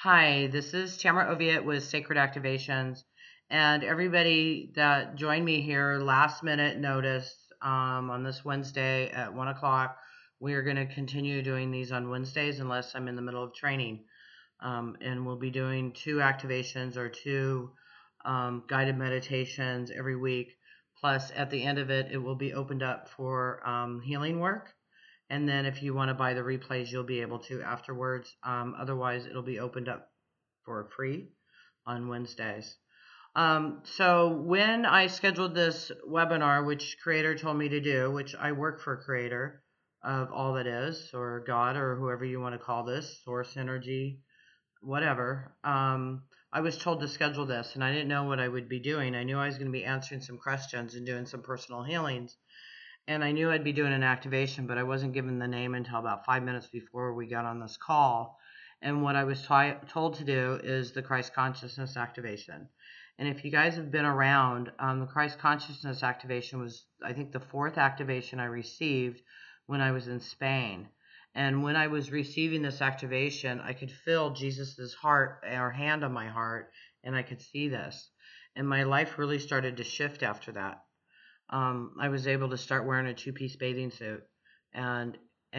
Hi, this is Tamra Oviatt with Sacred Activations, and everybody that joined me here last minute notice on this Wednesday at 1 o'clock. We are going to continue doing these on Wednesdays unless I'm in the middle of training. And we'll be doing 2 activations or 2 guided meditations every week. Plus, at the end of it, it will be opened up for healing work. And then if you want to buy the replays, you'll be able to afterwards. Otherwise, it'll be opened up for free on Wednesdays. So when I scheduled this webinar, which Creator told me to do, which I work for Creator of all that is, or God, or whoever you want to call this, source energy, whatever, I was told to schedule this, and I didn't know what I would be doing. I knew I was going to be answering some questions and doing some personal healings. And I knew I'd be doing an activation, but I wasn't given the name until about 5 minutes before we got on this call. And what I was told to do is the Christ Consciousness activation. And if you guys have been around, the Christ Consciousness activation was, I think, the 4th activation I received when I was in Spain. And when I was receiving this activation, I could feel Jesus's heart or hand on my heart, and I could see this. And my life really started to shift after that. I was able to start wearing a 2-piece bathing suit and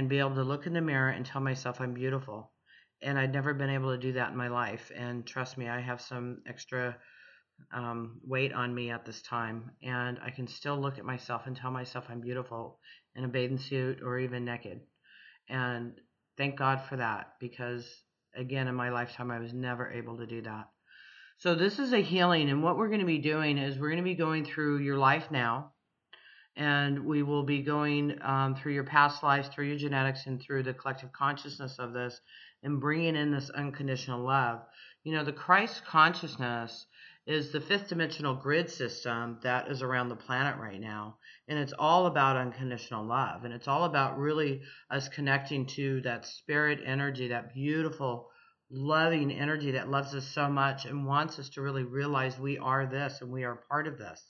be able to look in the mirror and tell myself I'm beautiful. And I'd never been able to do that in my life. And trust me, I have some extra weight on me at this time. And I can still look at myself and tell myself I'm beautiful in a bathing suit or even naked. And thank God for that, because again, in my lifetime, I was never able to do that. So this is a healing. And what we're going to be doing is we're going to be going through your life now. And we will be going through your past lives, through your genetics, and through the collective consciousness of this, and bringing in this unconditional love. You know, the Christ consciousness is the 5th dimensional grid system that is around the planet right now. And it's all about unconditional love. And it's all about really us connecting to that spirit energy, that beautiful, loving energy that loves us so much and wants us to really realize we are this and we are part of this.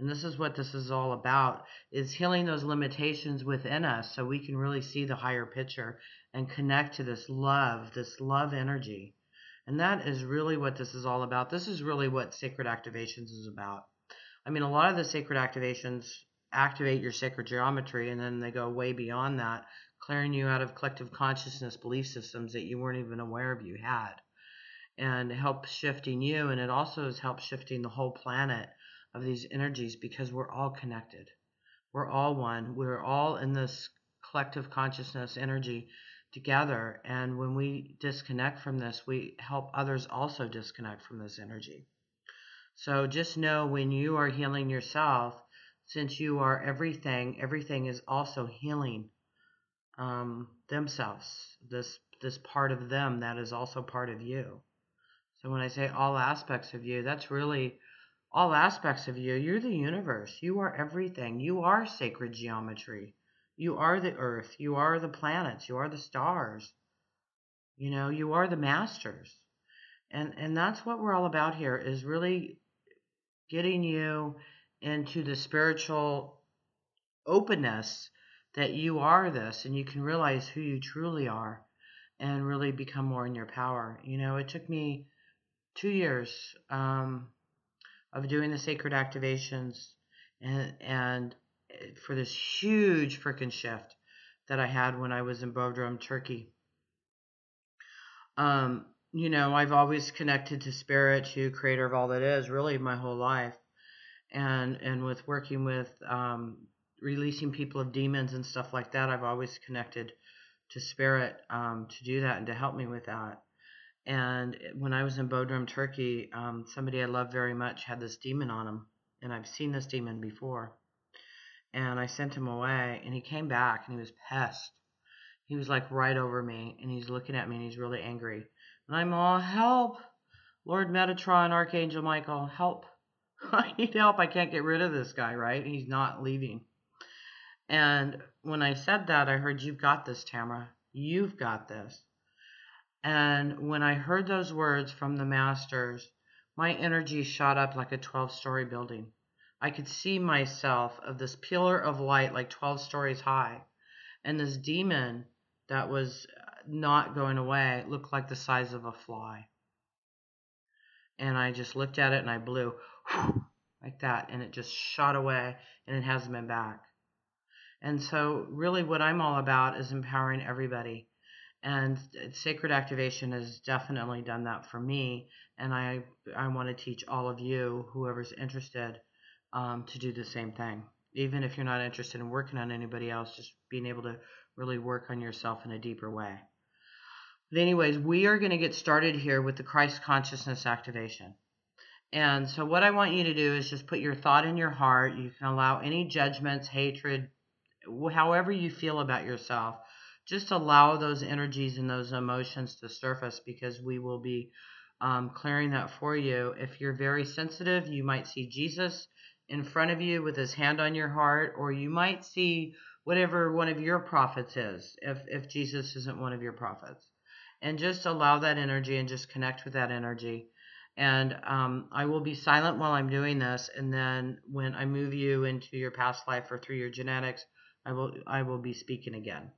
And this is what this is all about, is healing those limitations within us so we can really see the higher picture and connect to this love energy. And that is really what this is all about. This is really what Sacred Activations is about. I mean, a lot of the Sacred Activations activate your sacred geometry, and then they go way beyond that, clearing you out of collective consciousness belief systems that you weren't even aware of you had, and help shifting you. And it also has helped shifting the whole planet of these energies, because we're all connected. We're all one. We're all in this collective consciousness energy together. And when we disconnect from this, we help others also disconnect from this energy. So just know, when you are healing yourself, since you are everything, everything is also healing themselves. This part of them that is also part of you. So when I say all aspects of you, that's really all aspects of you. You're the universe. You are everything. You are sacred geometry. You are the earth. You are the planets. You are the stars. You know, you are the masters. And that's what we're all about here, is really getting you into the spiritual openness that you are this, and you can realize who you truly are and really become more in your power. You know, it took me 2 years of doing the sacred activations and for this huge freaking shift that I had when I was in Bodrum, Turkey. You know, I've always connected to spirit, to Creator of all that is, really my whole life. And with working with releasing people of demons and stuff like that, I've always connected to spirit to do that and to help me with that. And when I was in Bodrum, Turkey, somebody I love very much had this demon on him. And I've seen this demon before. And I sent him away, and he came back, and he was pissed. He was like right over me, and he's looking at me, and he's really angry. And I'm all, help! Lord Metatron, Archangel Michael, help! I need help. I can't get rid of this guy, right? He's not leaving. And when I said that, I heard, you've got this, Tamra. You've got this. And when I heard those words from the masters, my energy shot up like a 12-story building. I could see myself of this pillar of light like 12 stories high. And this demon that was not going away. It looked like the size of a fly. And I just looked at it and I blew like that, and it just shot away, and it hasn't been back. And so really what I'm all about is empowering everybody. And sacred activation has definitely done that for me. And I want to teach all of you, whoever's interested, to do the same thing. Even if you're not interested in working on anybody else, just being able to really work on yourself in a deeper way. But anyways, we are going to get started here with the Christ consciousness activation. And so what I want you to do is just put your thought in your heart. You can allow any judgments, hatred, however you feel about yourself, just allow those energies and those emotions to surface, because we will be clearing that for you. If you're very sensitive, you might see Jesus in front of you with his hand on your heart, or you might see whatever one of your prophets is, if Jesus isn't one of your prophets. And just allow that energy and just connect with that energy. And I will be silent while I'm doing this, and then when I move you into your past life or through your genetics, I will be speaking again.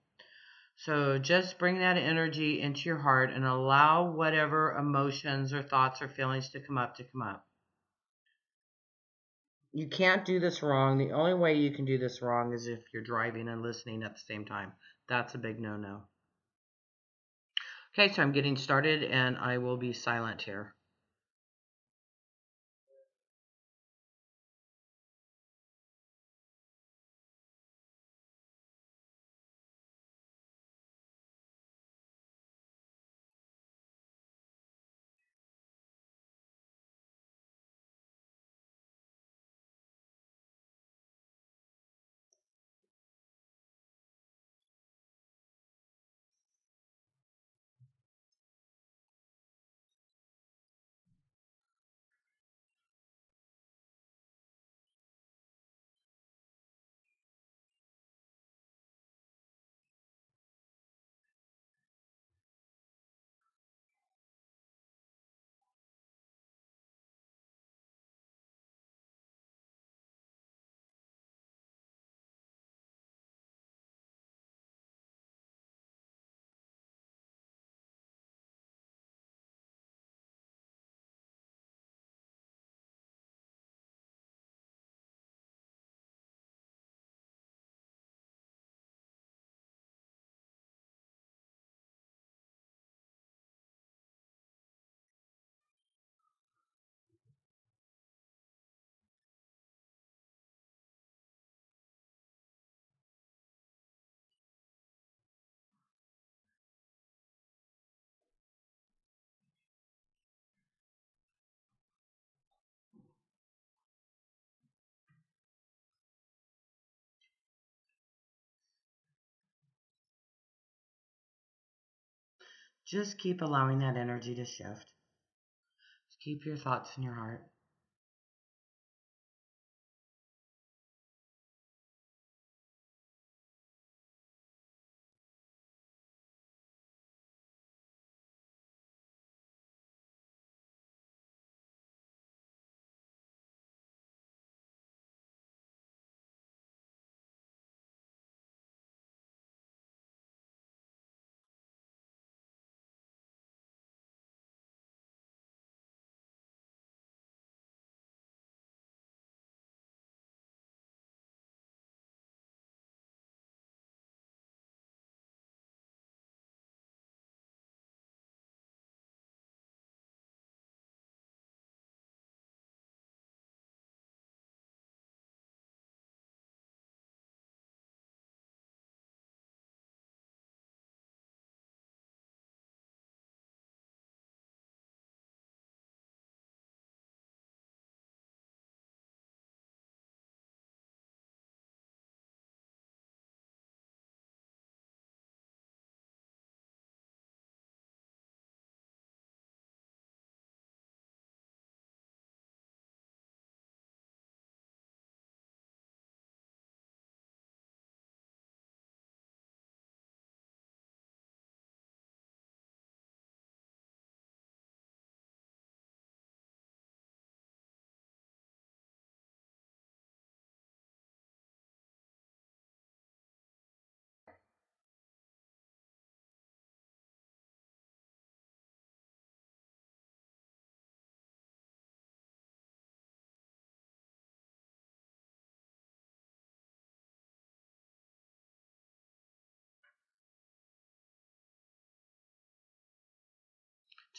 So just bring that energy into your heart and allow whatever emotions or thoughts or feelings to come up. You can't do this wrong. The only way you can do this wrong is if you're driving and listening at the same time. That's a big no-no. Okay, so I'm getting started, and I will be silent here. Just keep allowing that energy to shift. Just keep your thoughts in your heart.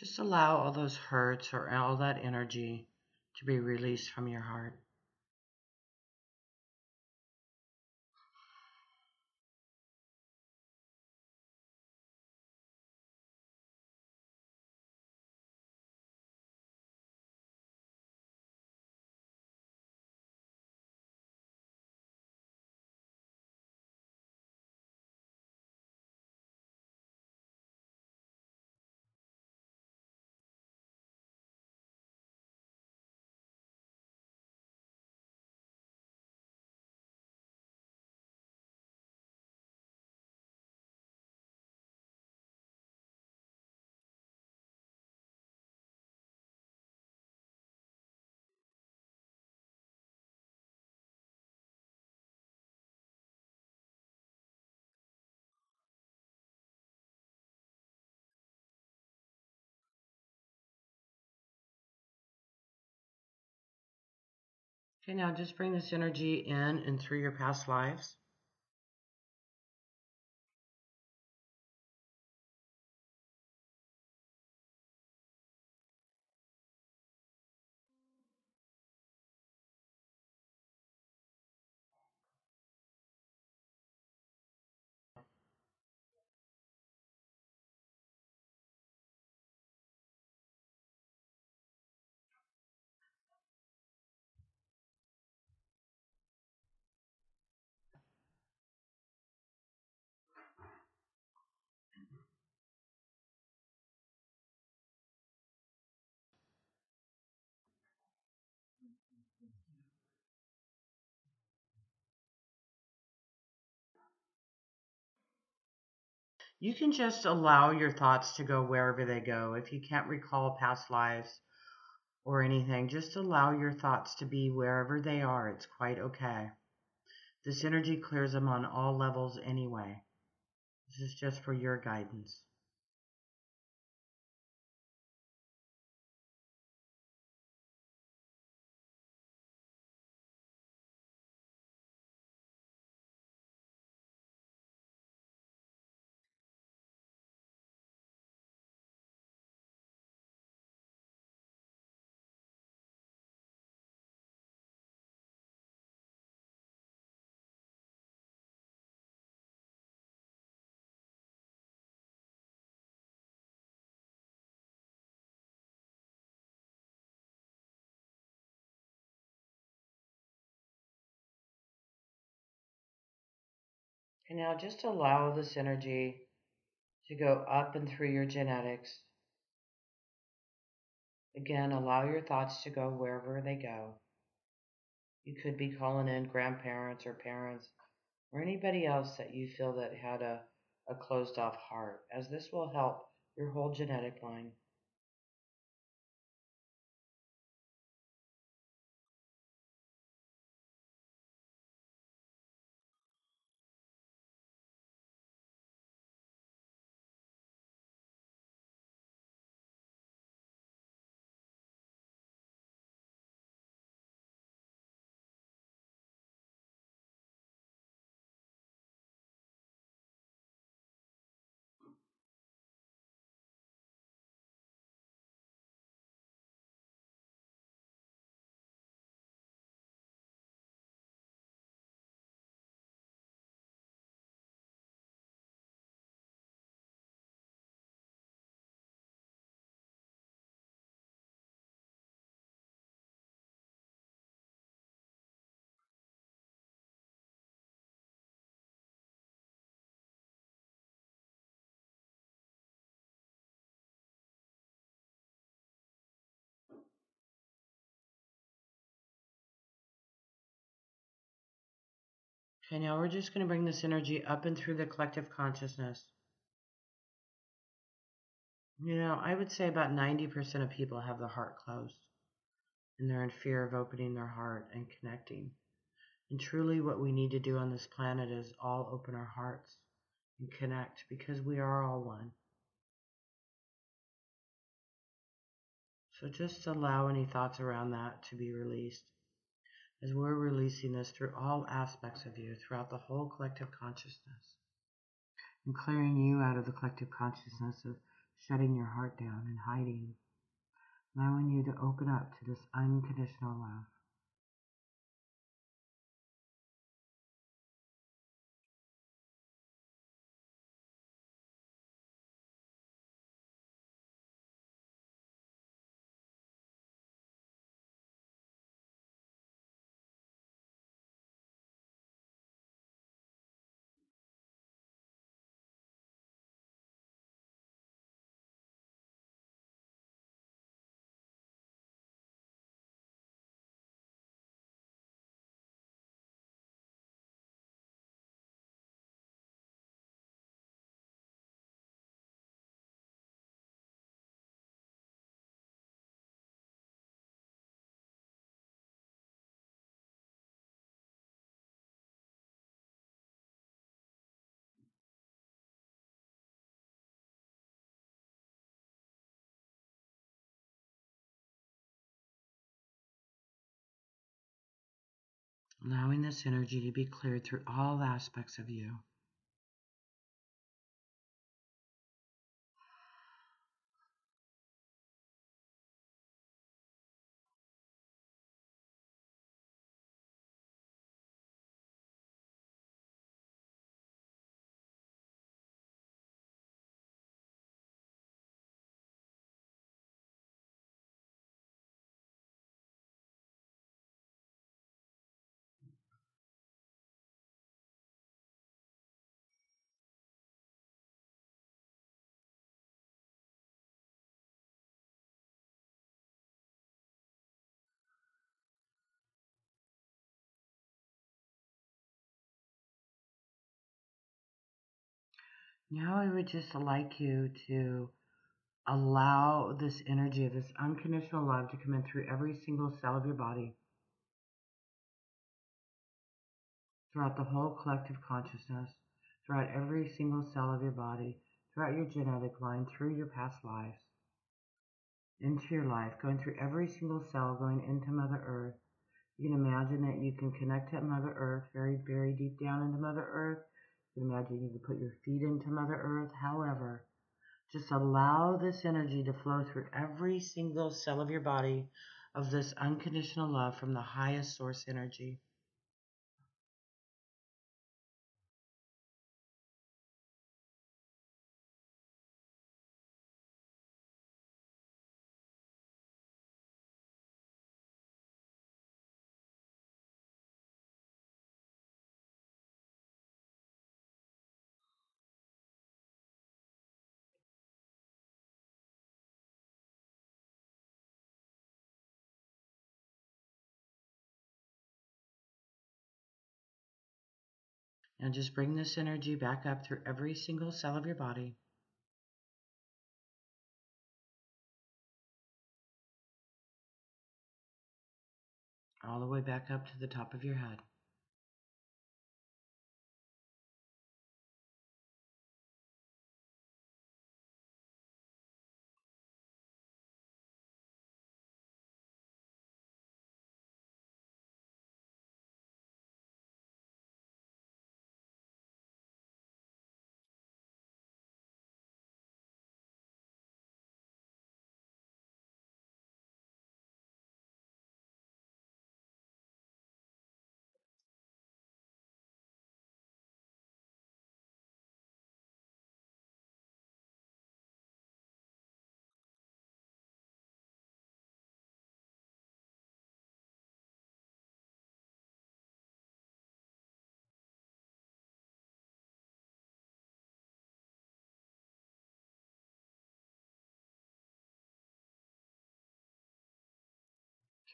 Just allow all those hurts or all that energy to be released from your heart. Okay, now just bring this energy in and through your past lives. You can just allow your thoughts to go wherever they go. If you can't recall past lives or anything, just allow your thoughts to be wherever they are. It's quite okay. This energy clears them on all levels anyway. This is just for your guidance. And now just allow this energy to go up and through your genetics. Again, allow your thoughts to go wherever they go. You could be calling in grandparents or parents or anybody else that you feel that had a closed off heart, as this will help your whole genetic line. Okay, now we're just going to bring this energy up and through the collective consciousness. You know, I would say about 90% of people have the heart closed, and they're in fear of opening their heart and connecting. And truly what we need to do on this planet is all open our hearts and connect, because we are all one. So just allow any thoughts around that to be released, as we're releasing this through all aspects of you, throughout the whole collective consciousness, and clearing you out of the collective consciousness of shutting your heart down and hiding, allowing you to open up to this unconditional love. Allowing this energy to be cleared through all aspects of you. Now I would just like you to allow this energy of this unconditional love to come in through every single cell of your body, throughout the whole collective consciousness, throughout every single cell of your body, throughout your genetic line, through your past lives, into your life, going through every single cell, going into Mother Earth. You can imagine that you can connect to Mother Earth, very, very deep down into Mother Earth. You can imagine you can put your feet into Mother Earth. However, just allow this energy to flow through every single cell of your body of this unconditional love from the highest source energy. And just bring this energy back up through every single cell of your body. All the way back up to the top of your head.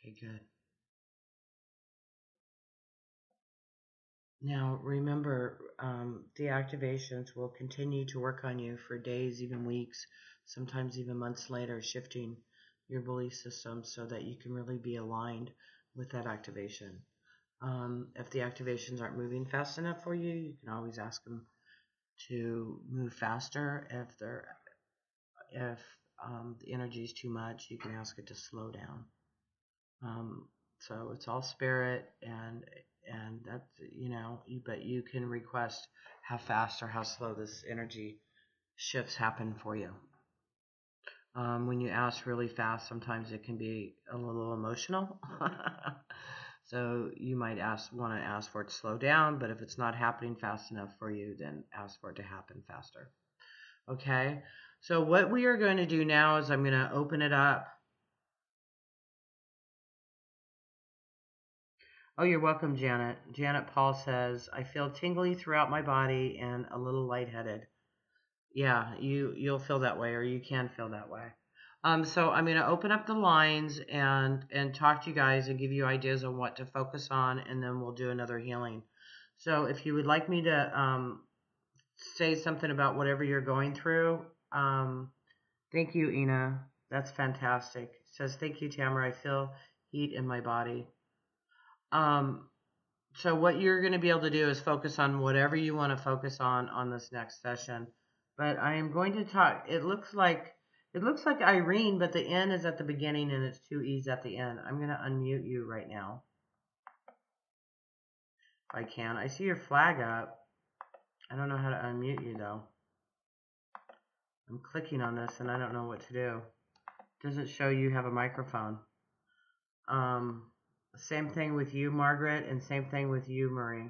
Okay, good. Now, remember, the activations will continue to work on you for days, even weeks, sometimes even months later, shifting your belief system so that you can really be aligned with that activation. If the activations aren't moving fast enough for you, you can always ask them to move faster. If the energy is too much, you can ask it to slow down. So it's all spirit, and that's, but you can request how fast or how slow this energy shifts happen for you. When you ask really fast, sometimes it can be a little emotional. So you might want to ask for it to slow down, but if it's not happening fast enough for you, then ask for it to happen faster. Okay? So what we are going to do now is I'm going to open it up. Oh, you're welcome, Janet. Janet Paul says, I feel tingly throughout my body and a little lightheaded. Yeah, you'll feel that way, or you can feel that way. So I'm going to open up the lines and talk to you guys and give you ideas on what to focus on, and then we'll do another healing. So if you would like me to say something about whatever you're going through, thank you, Ina. That's fantastic. Says thank you, Tamara. I feel heat in my body. So what you're going to be able to do is focus on whatever you want to focus on this next session. But I am going to talk. It looks like Irene, but the N is at the beginning and it's two E's at the end. I'm going to unmute you right now. If I can. I see your flag up. I don't know how to unmute you though. I'm clicking on this and I don't know what to do. It doesn't show you have a microphone. Same thing with you, Margaret, and same thing with you, Marie.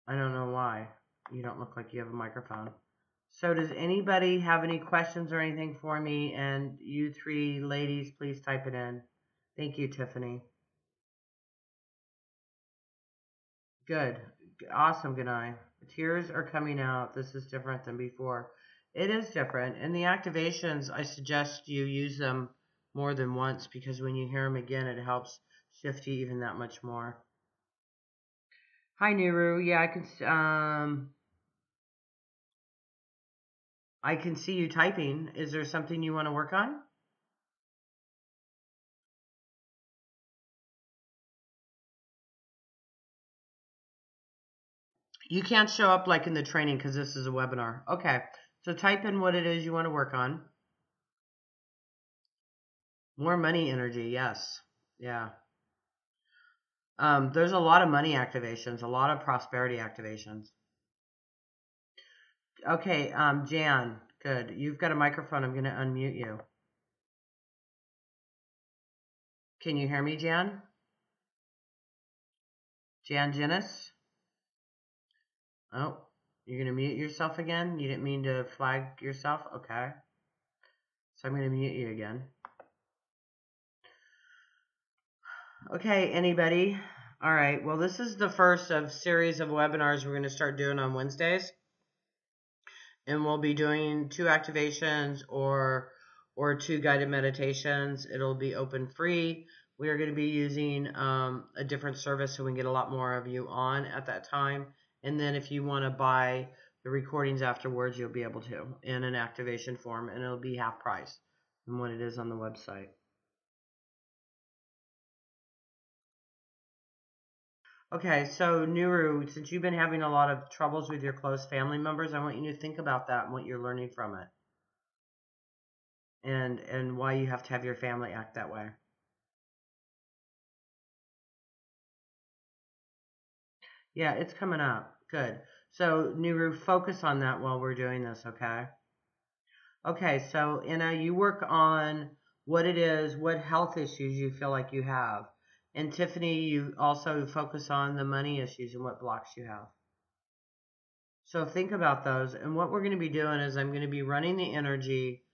I don't know why. You don't look like you have a microphone. So does anybody have any questions or anything for me? And you three ladies, please type it in. Thank you, Tiffany. Good. Awesome, Ganai. Tears are coming out. This is different than before. It is different. And the activations, I suggest you use them more than once because when you hear them again, it helps shift you even that much more. Hi, Nuru. Yeah, I can see you typing. Is there something you want to work on? You can't show up like in the training because this is a webinar. Okay, so type in what it is you want to work on. More money energy, yes. Yeah. There's a lot of money activations, a lot of prosperity activations. Okay, Jan, good. You've got a microphone. I'm going to unmute you. Can you hear me, Jan? Jan Genis? Oh, you're going to mute yourself again? You didn't mean to flag yourself? Okay. So I'm going to mute you again. Okay, anybody? All right, well, this is the first of series of webinars we're going to start doing on Wednesdays. And we'll be doing 2 activations or 2 guided meditations. It'll be open free. We are going to be using a different service so we can get a lot more of you on at that time. And then if you want to buy the recordings afterwards, you'll be able to in an activation form, and it'll be half price than what it is on the website. Okay, so Nuru, since you've been having a lot of troubles with your close family members, I want you to think about that and what you're learning from it. And why you have to have your family act that way. Yeah, it's coming up. Good. So, Nuru, focus on that while we're doing this, okay? Okay, so Inna, you work on what it is, what health issues you feel like you have. And Tiffany, you also focus on the money issues and what blocks you have. So think about those. And what we're going to be doing is I'm going to be running the energy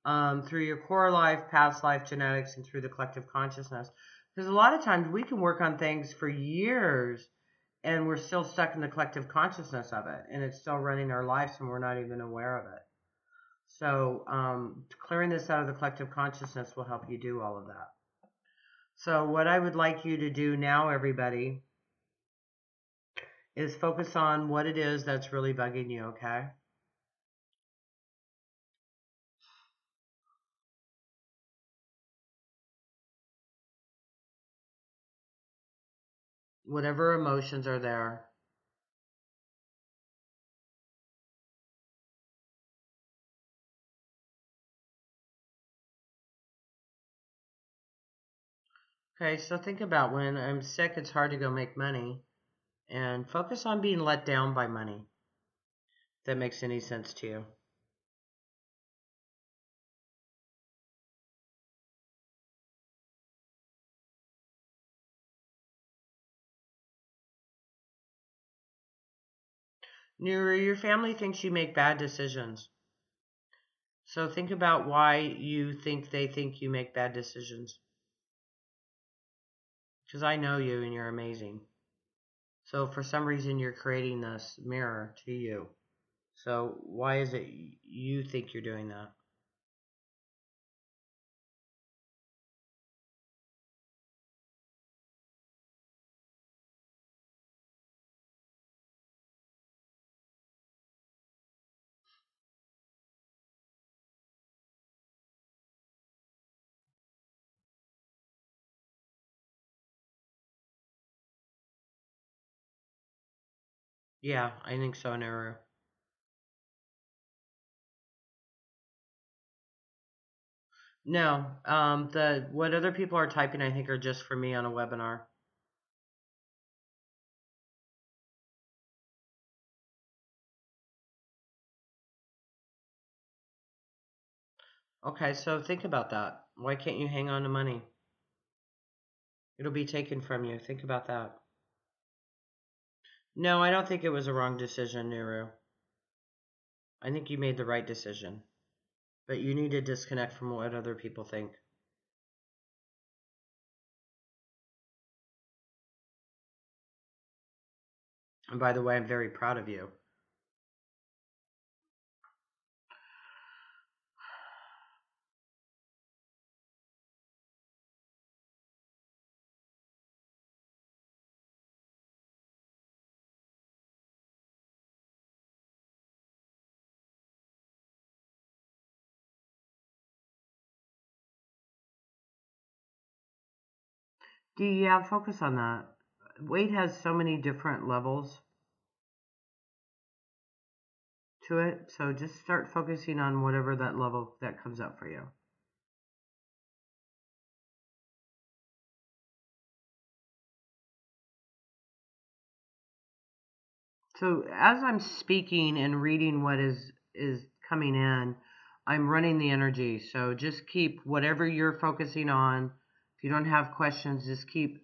through your core life, past life, genetics, and through the collective consciousness. Because a lot of times we can work on things for years and we're still stuck in the collective consciousness of it, and it's still running our lives and we're not even aware of it. So clearing this out of the collective consciousness will help you do all of that. So what I would like you to do now, everybody, is focus on what it is that's really bugging you, okay? Whatever emotions are there. Okay, so think about when I'm sick, it's hard to go make money. And focus on being let down by money. If that makes any sense to you. Your family thinks you make bad decisions. So think about why you think they think you make bad decisions. Because I know you and you're amazing. So for some reason you're creating this mirror to you. So why is it you think you're doing that? Yeah, I think so, Naru. No, the what other people are typing, I think, are just for me on a webinar. Okay, so think about that. Why can't you hang on to money? It'll be taken from you. Think about that. No, I don't think it was a wrong decision, Nuru. I think you made the right decision. But you need to disconnect from what other people think. And by the way, I'm very proud of you. Yeah, focus on that. Weight has so many different levels to it, so just start focusing on whatever that level that comes up for you. So as I'm speaking and reading what is coming in, I'm running the energy. So just keep whatever you're focusing on. If you don't have questions, just keep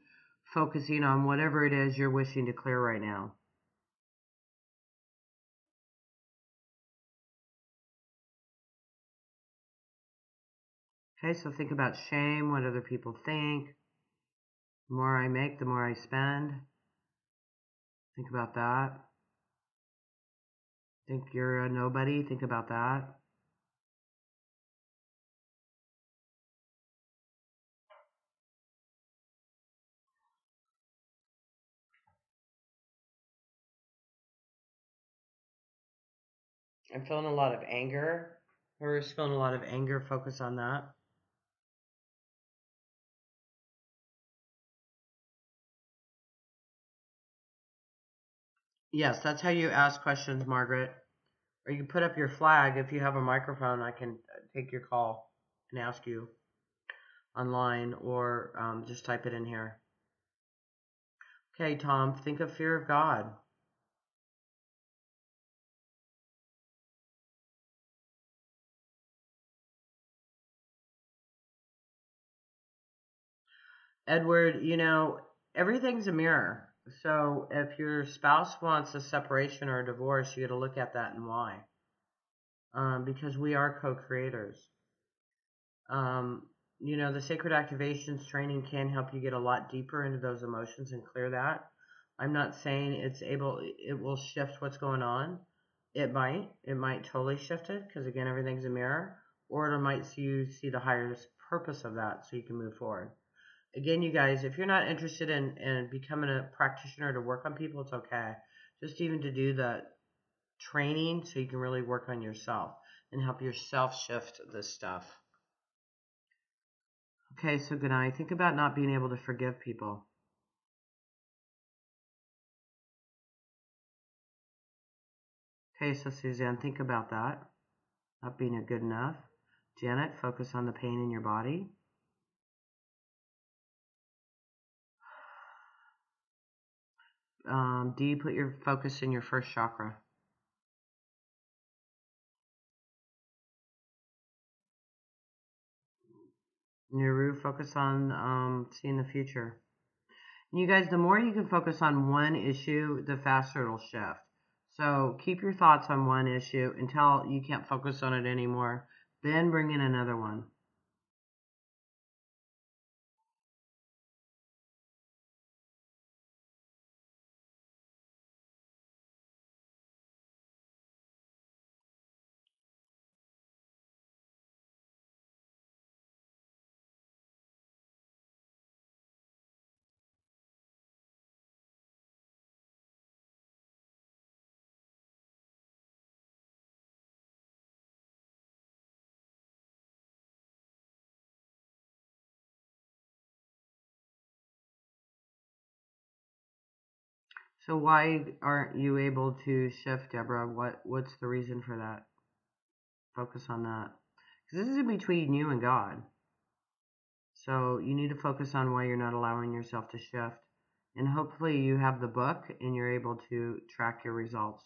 focusing on whatever it is you're wishing to clear right now. Okay, so think about shame, what other people think. The more I make, the more I spend. Think about that. Think you're a nobody. Think about that. I'm feeling a lot of anger. Whoever's feeling a lot of anger, focus on that. Yes, that's how you ask questions, Margaret. Or you can put up your flag. If you have a microphone, I can take your call and ask you online, or just type it in here. Okay, Tom, think of fear of God. Edward, everything's a mirror. So if your spouse wants a separation or a divorce, you got to look at that and why. Because we are co-creators. Um, the sacred activations training can help you get a lot deeper into those emotions and clear that. I'm not saying it will shift what's going on. It might totally shift it because again, everything's a mirror, or it might see you see the higher purpose of that so you can move forward. Again, you guys, if you're not interested in becoming a practitioner to work on people, it's okay. Just even to do the training so you can really work on yourself and help yourself shift this stuff. Okay, so good night. Think about not being able to forgive people. Okay, so Suzanne, think about that. Not being good enough. Janet, focus on the pain in your body. D, put your focus in your first chakra. Niru, focus on seeing the future. And you guys, the more you can focus on one issue, the faster it'll shift. So keep your thoughts on one issue until you can't focus on it anymore. Then bring in another one. So why aren't you able to shift, Deborah? What's the reason for that? Focus on that. Because this is between you and God. So you need to focus on why you're not allowing yourself to shift. And hopefully you have the book and you're able to track your results.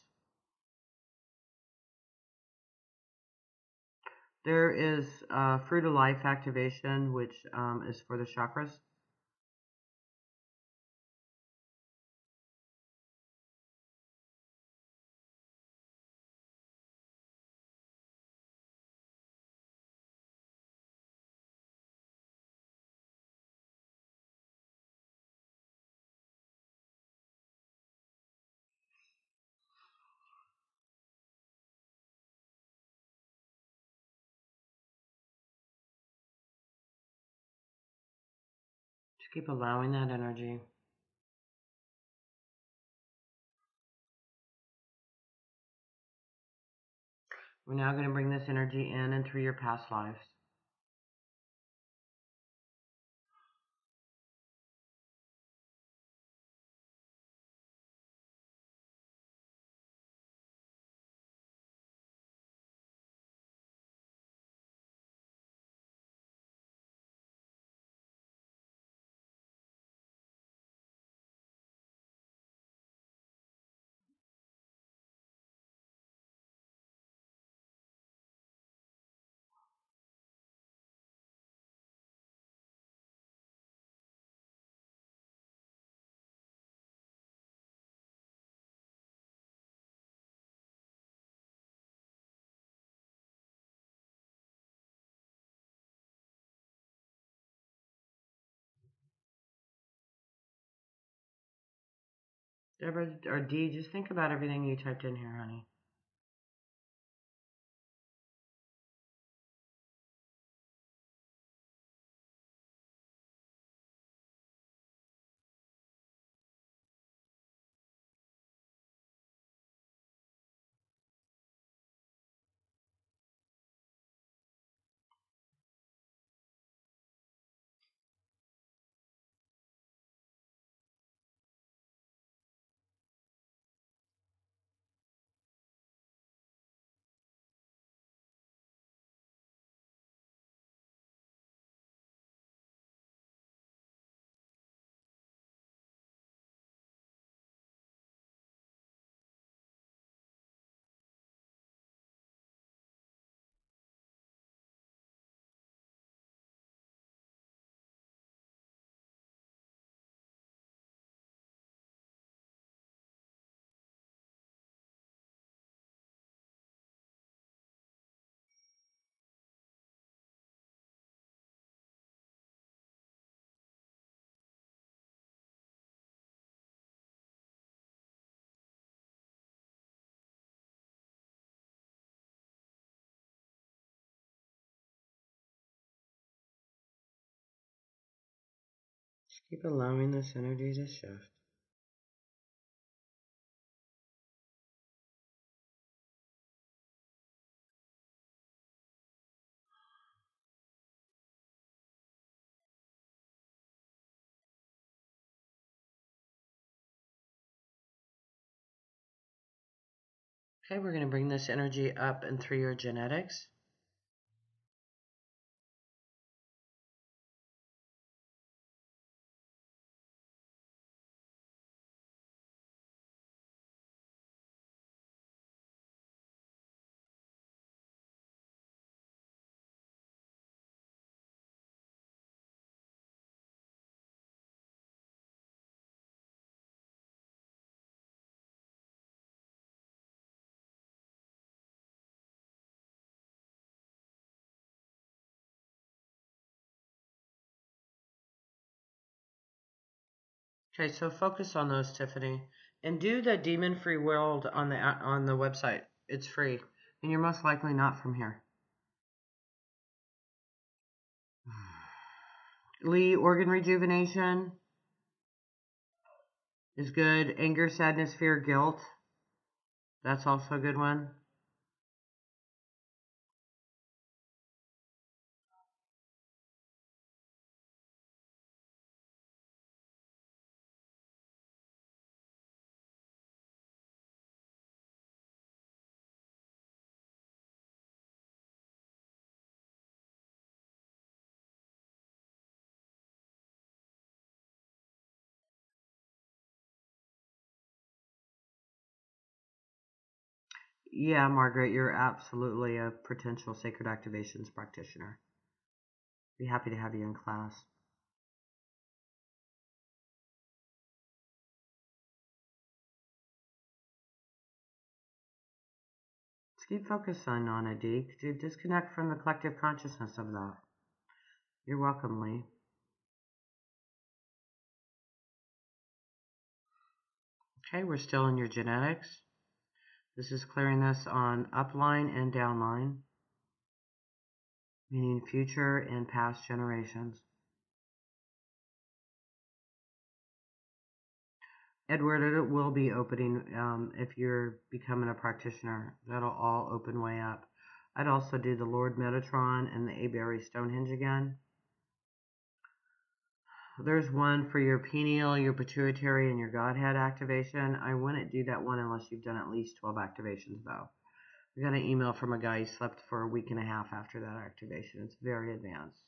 There is Fruit of Life activation, which is for the chakras. Just keep allowing that energy. We're now going to bring this energy in and through your past lives. Deborah or Dee, just think about everything you typed in here, honey. Just keep allowing this energy to shift. Okay, we're going to bring this energy up and through your genetics. Okay, so focus on those, Tiffany, and do the Demon Free World on the website. It's free, and you're most likely not from here. Lee, organ rejuvenation is good. Anger, sadness, fear, guilt. That's also a good one. Yeah, Margaret, you're absolutely a potential sacred activations practitioner. Be happy to have you in class. Let's keep focusing on it, Dee. To disconnect from the collective consciousness of that. You're welcome, Lee. Okay, we're still in your genetics. This is clearing this on upline and downline, meaning future and past generations. Edward, it will be opening if you're becoming a practitioner. That'll all open way up. I'd also do the Lord Metatron and the Aberry Stonehenge again. There's one for your pineal, your pituitary, and your Godhead activation. I wouldn't do that one unless you've done at least 12 activations, though. I got an email from a guy who slept for a week and a half after that activation. It's very advanced.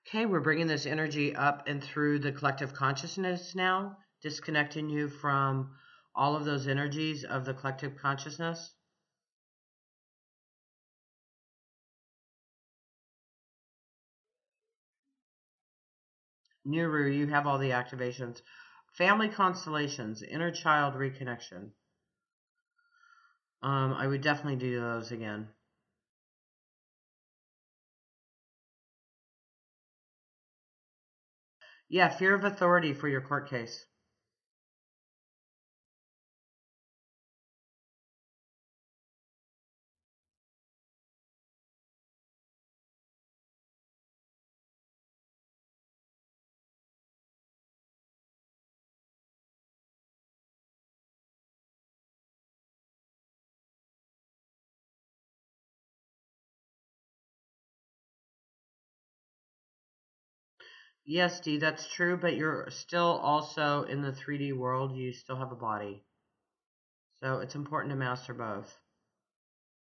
Okay, we're bringing this energy up and through the collective consciousness now, disconnecting you from all of those energies of the collective consciousness. Nuru, you have all the activations. Family constellations, inner child reconnection. I would definitely do those again. Yeah, fear of authority for your court case. Yes, Dee, that's true, but you're still also in the 3D world. You still have a body. So it's important to master both.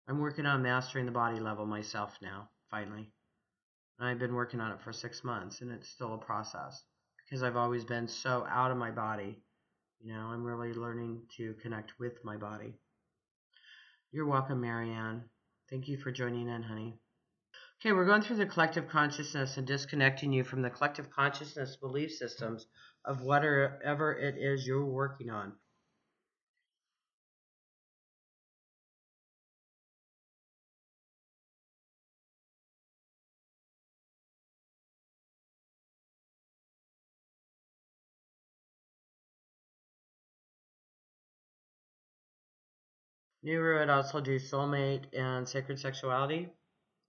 I'm working on mastering the body level myself now, finally. And I've been working on it for 6 months, and it's still a process because I've always been so out of my body. I'm really learning to connect with my body. You're welcome, Marianne. Thank you for joining in, honey. Okay, we're going through the collective consciousness and disconnecting you from the collective consciousness belief systems of whatever it is you're working on. Nuru would also do soulmate and sacred sexuality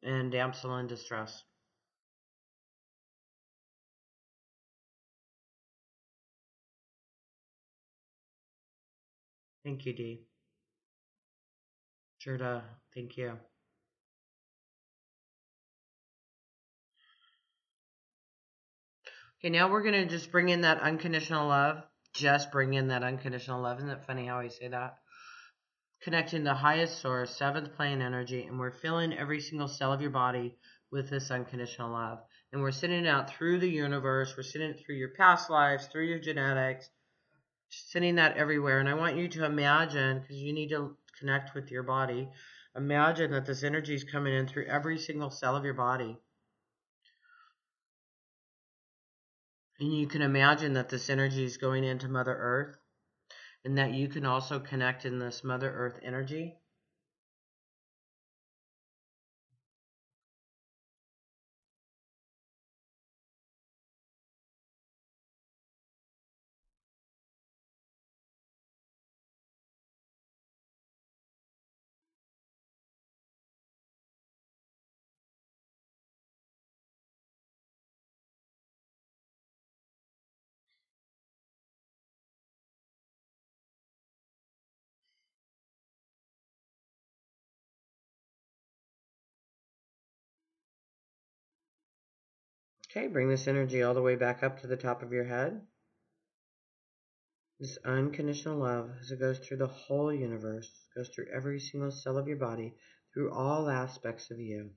and damsel in distress. Thank you, Dee. Sure to. Thank you. Okay, now we're going to just bring in that unconditional love. Just bring in that unconditional love. Isn't it funny how I say that? Connecting the highest source, seventh plane energy, and we're filling every single cell of your body with this unconditional love. And we're sending it out through the universe. We're sending it through your past lives, through your genetics, sending that everywhere. And I want you to imagine, because you need to connect with your body, imagine that this energy is coming in through every single cell of your body. And you can imagine that this energy is going into Mother Earth. and that you can also connect in this Mother Earth energy. Okay, bring this energy all the way back up to the top of your head. This unconditional love, as it goes through the whole universe, goes through every single cell of your body, through all aspects of you.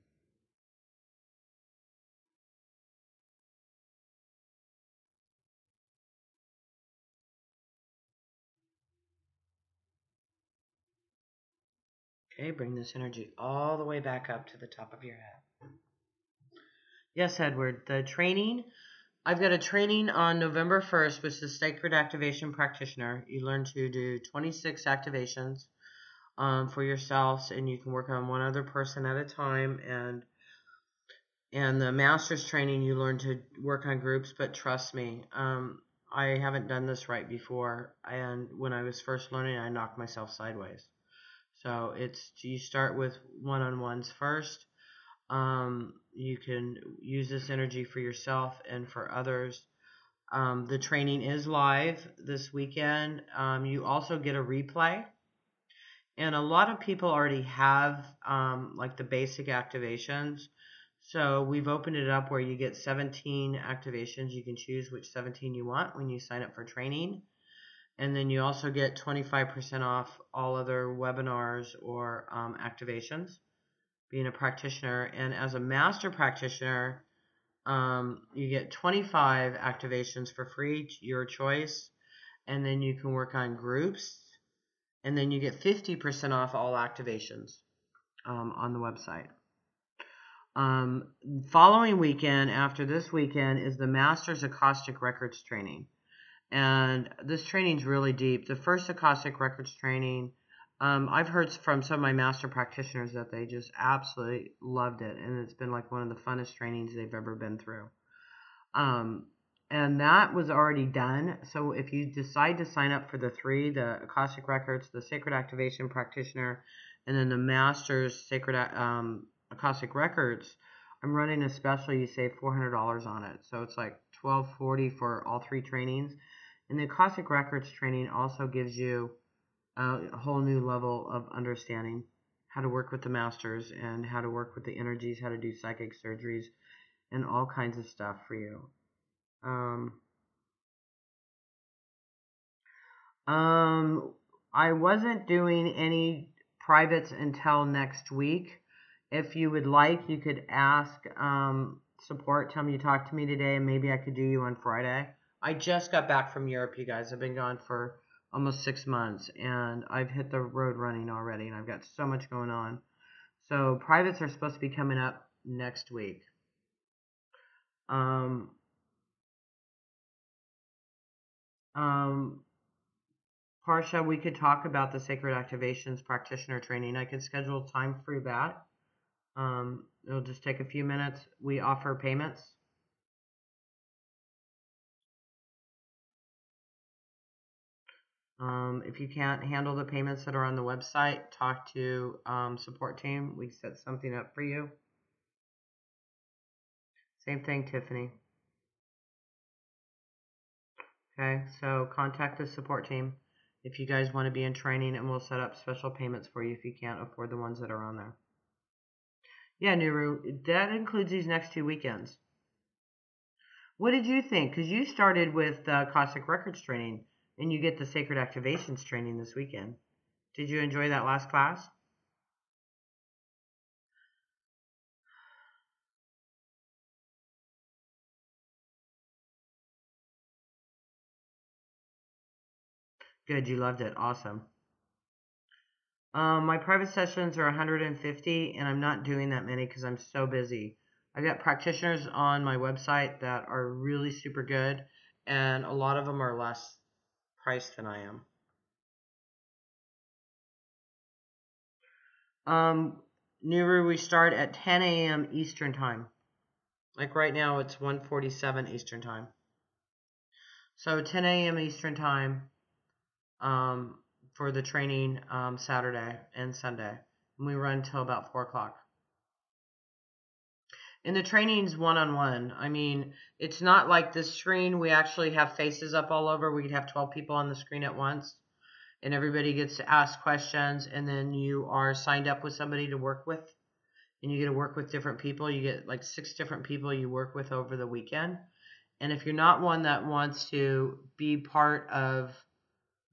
Okay, bring this energy all the way back up to the top of your head. Yes, Edward, the training. I've got a training on November 1st, which is Sacred Activation Practitioner. You learn to do 26 activations for yourselves, and you can work on one other person at a time. And the master's training, you learn to work on groups, but trust me, I haven't done this right before. And when I was first learning, I knocked myself sideways. So you start with one-on-ones first. You can use this energy for yourself and for others. The training is live this weekend. You also get a replay. And a lot of people already have like the basic activations. So we've opened it up where you get 17 activations. You can choose which 17 you want when you sign up for training. And then you also get 25% off all other webinars or activations, being a practitioner. And as a master practitioner, you get 25 activations for free, your choice. And then you can work on groups. And then you get 50% off all activations on the website. Following weekend, after this weekend, is the Masters Acoustic Records training. And this training's really deep. The first Acoustic Records training, I've heard from some of my master practitioners that they just absolutely loved it. And it's been like one of the funnest trainings they've ever been through. And that was already done. So if you decide to sign up for the three, the Acoustic Records, the Sacred Activation Practitioner, and then the Masters Sacred Acoustic Records, I'm running a special. You save $400 on it. So it's like $1,240 for all three trainings. And the Acoustic Records training also gives you a whole new level of understanding how to work with the masters and how to work with the energies, how to do psychic surgeries, and all kinds of stuff for you. I wasn't doing any privates until next week. If you would like, you could ask support. Tell me you talked to me today, and maybe I could do you on Friday. I just got back from Europe, you guys. I've been gone for almost 6 months, and I've hit the road running already, and I've got so much going on. So privates are supposed to be coming up next week. Parsha, we could talk about the Sacred Activations Practitioner Training. I could schedule time for that. It'll just take a few minutes. We offer payments. If you can't handle the payments that are on the website, talk to support team. We set something up for you. Same thing, Tiffany. Okay, so contact the support team if you guys want to be in training, and we'll set up special payments for you if you can't afford the ones that are on there. Yeah, Nuru, that includes these next 2 weekends. What did you think? Because you started with Cosmic Records training, and you get the Sacred Activations training this weekend. Did you enjoy that last class? Good, you loved it. Awesome. My private sessions are 150, and I'm not doing that many because I'm so busy. I've got practitioners on my website that are really super good, and a lot of them are less priced than I am. Nuru, we start at 10 a.m. Eastern time. Like right now, it's 1:47 Eastern time. So 10 a.m. Eastern time for the training Saturday and Sunday. And we run till about 4 o'clock. And the training's one-on-one. I mean, it's not like this screen. We actually have faces up all over. We could have 12 people on the screen at once. And everybody gets to ask questions. And then you are signed up with somebody to work with. And you get to work with different people. You get like 6 different people you work with over the weekend. And if you're not one that wants to be part of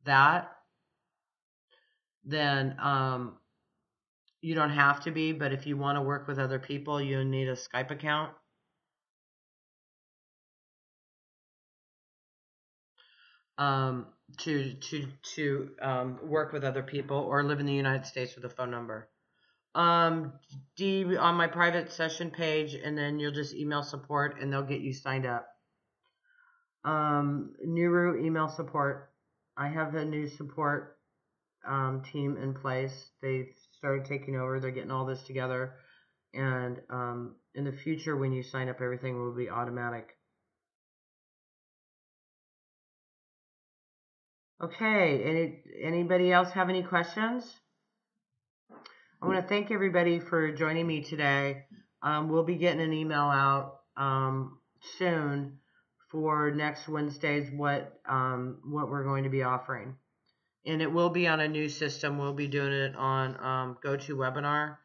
that, then you don't have to be. But if you want to work with other people, you need a Skype account. To work with other people or live in the United States with a phone number. D on my private session page, and then you'll just email support, and they'll get you signed up. Nuru email support. I have a new support team in place. They've started taking over. They're getting all this together, and in the future, when you sign up, everything will be automatic. Okay, anybody else have any questions? I want to thank everybody for joining me today. We'll be getting an email out soon for next Wednesday's what we're going to be offering. And it will be on a new system. We'll be doing it on GoToWebinar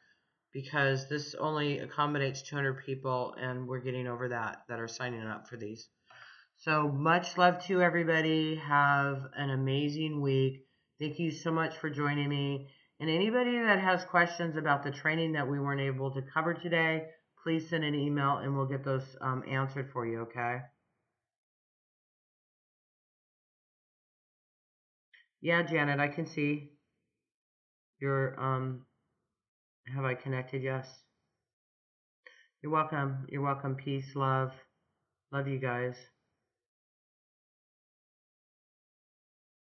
because this only accommodates 200 people, and we're getting over that are signing up for these. So much love to everybody. Have an amazing week. Thank you so much for joining me. And anybody that has questions about the training that we weren't able to cover today, please send an email and we'll get those answered for you, okay? Yeah, Janet, I can see your, have I connected? Yes. You're welcome. You're welcome. Peace, love. Love you guys.